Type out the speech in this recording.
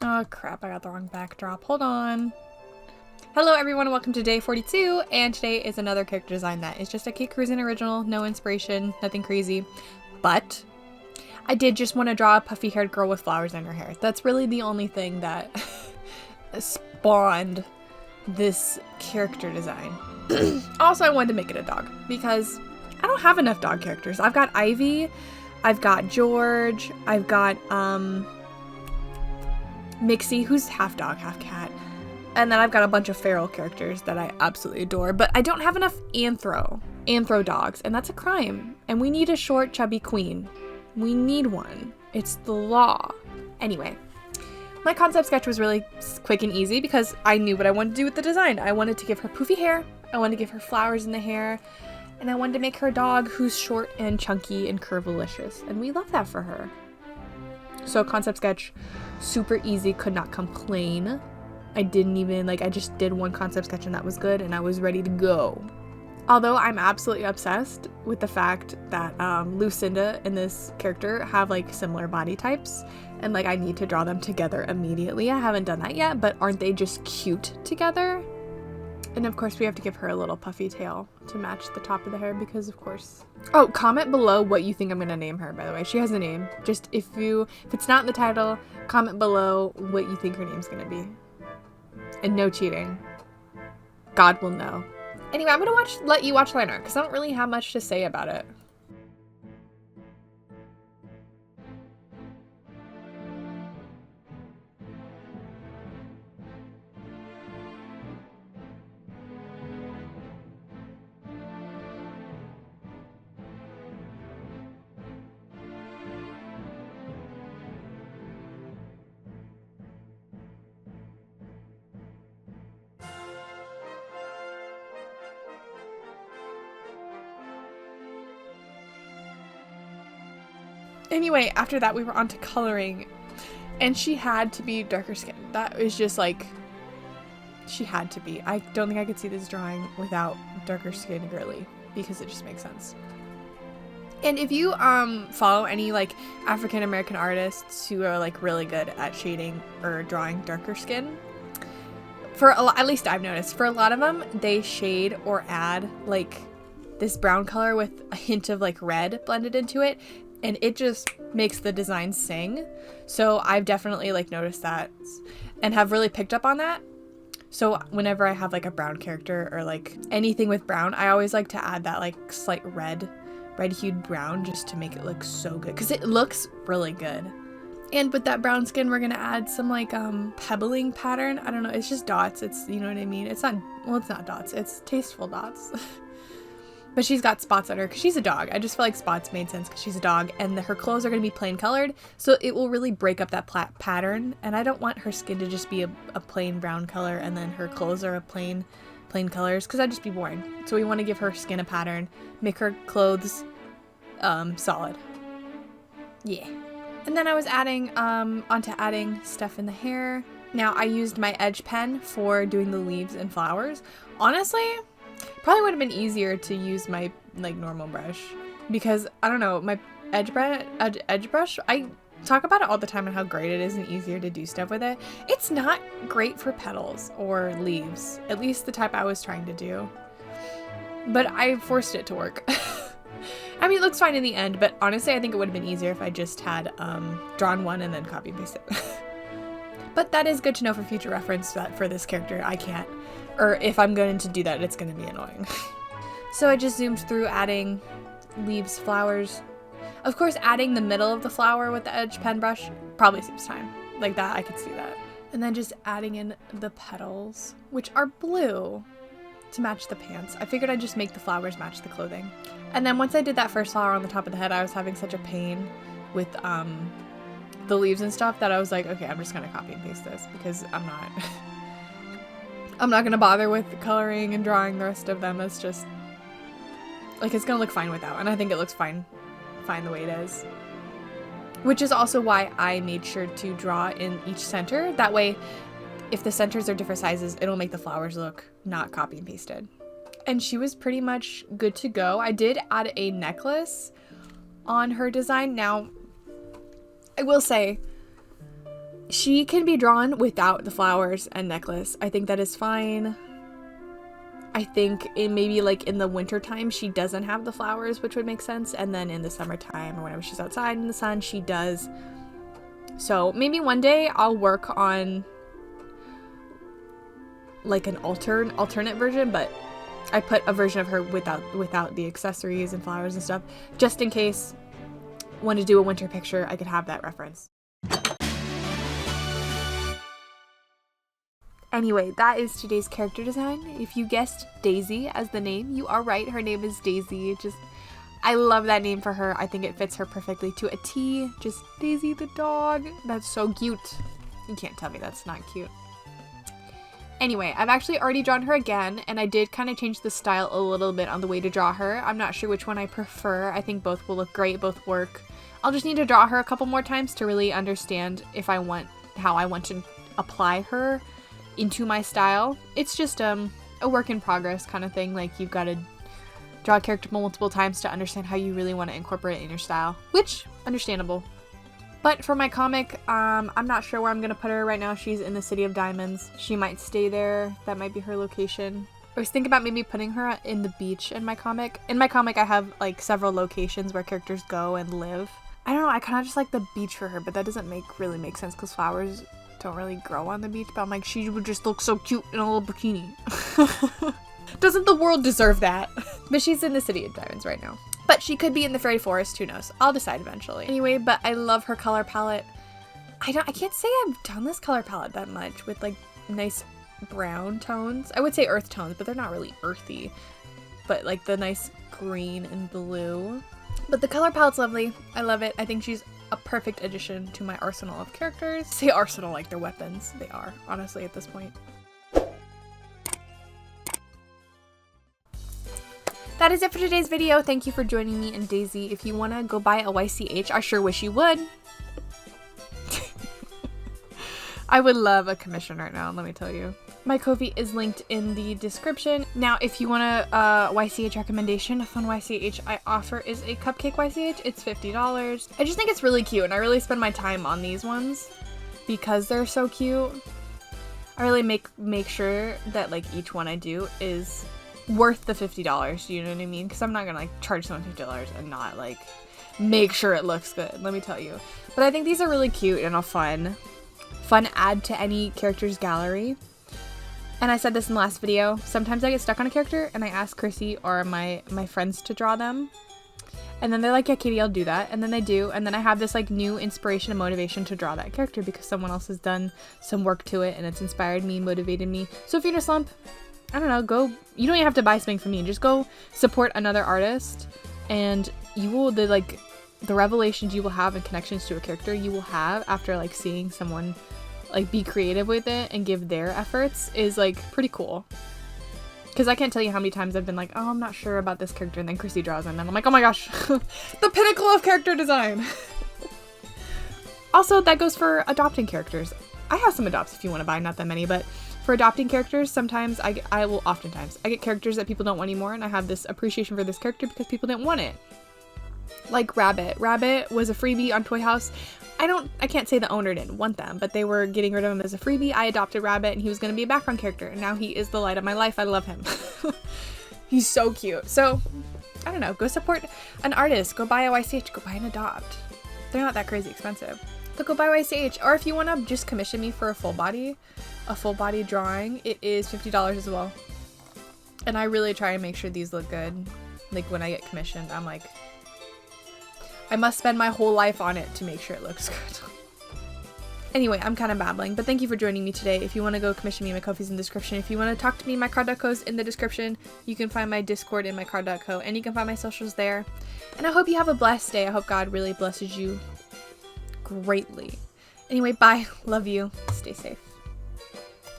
Oh crap, I got the wrong backdrop. Hold on. Hello everyone and welcome to day 42, and today is another character design that is just a KateKruzan original, no inspiration, nothing crazy. But I did just want to draw a puffy-haired girl with flowers in her hair. That's really the only thing that spawned this character design. Also, I wanted to make it a dog because I don't have enough dog characters. I've got Ivy, I've got George, I've got Mixie, who's half dog, half cat. And then I've got a bunch of feral characters that I absolutely adore, but I don't have enough anthro dogs, and that's a crime. And we need a short, chubby queen. We need one. It's the law. Anyway, my concept sketch was really quick and easy because I knew what I wanted to do with the design. I wanted to give her poofy hair, I wanted to give her flowers in the hair, and I wanted to make her a dog who's short and chunky and curvilicious, and we love that for her. So concept sketch, super easy, could not complain. I didn't even, I just did one concept sketch and that was good and I was ready to go. Although I'm absolutely obsessed with the fact that Lucinda and this character have similar body types and I need to draw them together immediately. I haven't done that yet, but aren't they just cute together? And of course we have to give her a little puffy tail to match the top of the hair because of course. Oh, comment below what you think I'm gonna name her, by the way. She has a name. Just if it's not in the title, comment below what you think her name's gonna be. And no cheating. God will know. Anyway, I'm gonna let you watch line art because I don't really have much to say about it. Anyway, after that we were on to coloring, and she had to be darker skinned. That was just she had to be. I don't think I could see this drawing without darker skinned girly because it just makes sense. And if you follow any African American artists who are really good at shading or drawing darker skin, at least I've noticed, for a lot of them they shade or add this brown color with a hint of red blended into it. And it just makes the design sing. So I've definitely noticed that and have really picked up on that. So whenever I have a brown character or anything with brown, I always like to add that slight red hued brown just to make it look so good. Because it looks really good. And with that brown skin, we're going to add some pebbling pattern. I don't know. It's just dots. It's, you know what I mean? It's not dots. It's tasteful dots. But she's got spots on her because she's a dog. I just feel like spots made sense because she's a dog, and her clothes are going to be plain colored, so it will really break up that pattern. And I don't want her skin to just be a plain brown color and then her clothes are a plain colors because that'd just be boring. So we want to give her skin a pattern, make her clothes solid. Yeah. And then I was adding stuff in the hair. Now I used my edge pen for doing the leaves and flowers. Honestly, probably would have been easier to use my normal brush because I don't know, my edge brush, I talk about it all the time and how great it is and easier to do stuff with it. It's not great for petals or leaves, at least the type I was trying to do, but I forced it to work. I mean, it looks fine in the end, but honestly I think it would have been easier if I just had drawn one and then copy and paste it. But that is good to know for future reference that for this character I can't. Or if I'm going to do that, it's going to be annoying. So I just zoomed through adding leaves, flowers. Of course, adding the middle of the flower with the edge pen brush probably saves time. Like that, I could see that. And then just adding in the petals, which are blue, to match the pants. I figured I'd just make the flowers match the clothing. And then once I did that first flower on the top of the head, I was having such a pain with the leaves and stuff that I was like, okay, I'm just going to copy and paste this because I'm not gonna bother with coloring and drawing the rest of them. It's just it's gonna look fine without, and I think it looks fine the way it is, which is also why I made sure to draw in each center. That way if the centers are different sizes, it'll make the flowers look not copy and pasted. And she was pretty much good to go. I did add a necklace on her design. Now I will say She can be drawn without the flowers and necklace. I think that is fine. I think maybe like in the winter time she doesn't have the flowers, which would make sense, and then in the summertime or whenever she's outside in the sun she does. So maybe one day I'll work on like an alternate version, but I put a version of her without the accessories and flowers and stuff, just in case I want to do a winter picture, I could have that reference. Anyway, that is today's character design. If you guessed Daisy as the name, you are right. Her name is Daisy. I love that name for her. I think it fits her perfectly to a T. Just Daisy the dog. That's so cute. You can't tell me that's not cute. Anyway, I've actually already drawn her again, and I did kind of change the style a little bit on the way to draw her. I'm not sure which one I prefer. I think both will look great, both work. I'll just need to draw her a couple more times to really understand how I want to apply her into my style. It's just a work in progress kind of thing. Like, you've got to draw a character multiple times to understand how you really want to incorporate it in your style, which understandable. But for my comic, I'm not sure where I'm gonna put her right now. She's in the City of Diamonds. She might stay there. That might be her location. I was thinking about maybe putting her in the beach in my comic. In my comic, I have like several locations where characters go and live. I don't know, I kind of just like the beach for her, but that doesn't really make sense because flowers don't really grow on the beach. But I'm like, she would just look so cute in a little bikini. Doesn't the world deserve that? But she's in the City of Diamonds right now. But she could be in the Fairy Forest, who knows? I'll decide eventually. Anyway, but I love her color palette. I can't say I've done this color palette that much with like nice brown tones. I would say earth tones, but they're not really earthy. But like the nice green and blue. But the color palette's lovely. I love it. I think she's a perfect addition to my arsenal of characters. I say arsenal like they're weapons. They are, honestly, at this point. That is it for today's video. Thank you for joining me and Daisy. If you want to go buy a YCH, I sure wish you would. I would love a commission right now, let me tell you. My Ko-fi is linked in the description. Now, if you want a YCH recommendation, a fun YCH I offer is a cupcake YCH. It's $50. I just think it's really cute, and I really spend my time on these ones because they're so cute. I really make sure that like each one I do is worth the $50, you know what I mean? Because I'm not gonna like charge someone $50 and not like make sure it looks good, let me tell you. But I think these are really cute and a fun add to any character's gallery. And I said this in the last video, sometimes I get stuck on a character and I ask Chrissy or my friends to draw them. And then they're like, yeah, Katie, I'll do that. And then they do. And then I have this like new inspiration and motivation to draw that character because someone else has done some work to it and it's inspired me, motivated me. So if you're in a slump, I don't know, you don't even have to buy something from me. Just go support another artist and you will, the revelations you will have and connections to a character you will have after like seeing someone like be creative with it and give their efforts is like pretty cool. Because I can't tell you how many times I've been like, oh, I'm not sure about this character, and then Chrissy draws him and I'm like, oh my gosh, the pinnacle of character design. Also, that goes for adopting characters. I have some adopts if you want to buy, not that many, but for adopting characters, sometimes oftentimes I get characters that people don't want anymore, and I have this appreciation for this character because people didn't want it. Like Rabbit. Rabbit was a freebie on Toy House. I can't say the owner didn't want them, but they were getting rid of him as a freebie. I adopted Rabbit, and he was going to be a background character, and now he is the light of my life. I love him. He's so cute. So, I don't know. Go support an artist. Go buy a YCH. Go buy an adopt. They're not that crazy expensive. But go buy YCH. Or if you want to just commission me for a full body drawing, it is $50 as well. And I really try and make sure these look good. Like when I get commissioned, I'm like, I must spend my whole life on it to make sure it looks good. Anyway, I'm kind of babbling, but thank you for joining me today. If you want to go commission me, my Ko-fi's in the description. If you want to talk to me, my card.co is in the description. You can find my Discord in my card.co, and you can find my socials there. And I hope you have a blessed day. I hope God really blesses you greatly. Anyway, bye. Love you. Stay safe.